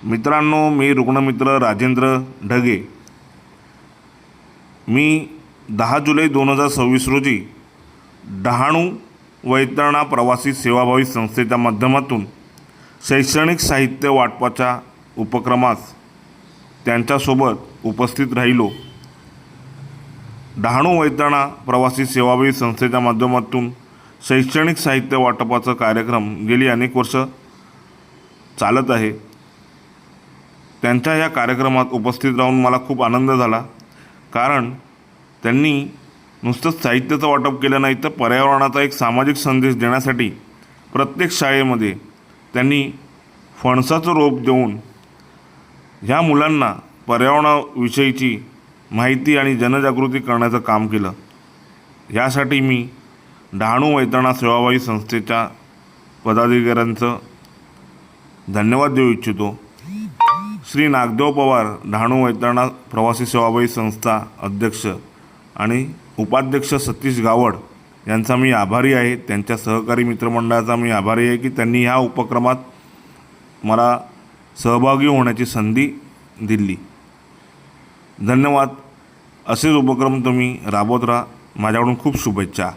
मित्रांनो, मी रुग्णमित्र राजेंद्र ढगे। मी 10 जुलै 2026 रोजी डहाणू वैतरणा प्रवासी सेवाभावी संस्थेच्या माध्यमातून शैक्षणिक साहित्य वाटपाच्या उपक्रमास त्यांच्यासोबत उपस्थित राहिलो। डहाणू वैतरणा प्रवासी सेवाभावी संस्थेच्या माध्यमातून शैक्षणिक साहित्य वाटपाचा कार्यक्रम गेली अनेक वर्ष चालत आहे। त्यांच्या या कार्यक्रमात उपस्थित राहून मला खूप आनंद झाला, कारण त्यांनी नुसतंच साहित्याचं वाटप केलं नाही, तर पर्यावरणाचा एक सामाजिक संदेश देण्यासाठी प्रत्येक शाळेमध्ये त्यांनी फणसाचं रोप देऊन ह्या मुलांना पर्यावरणाविषयीची माहिती आणि जनजागृती करण्याचं काम केलं। यासाठी मी डहाणू वैतरणा सेवाभावी संस्थेच्या पदाधिकाऱ्यांचं धन्यवाद देऊ इच्छितो। श्री नागदेव पवार, डहाणू वैतरणा प्रवासी सेवाभावी संस्था अध्यक्ष आणि उपाध्यक्ष सतीश गावड यांचा मी आभारी आहे। त्यांच्या सहकारी मित्रमंडळाचा मी आभारी आहे की त्यांनी ह्या उपक्रमात मला सहभागी होण्याची संधी दिली। धन्यवाद। असेच उपक्रम तुम्ही राबवत राहा। माझ्याकडून खूप शुभेच्छा।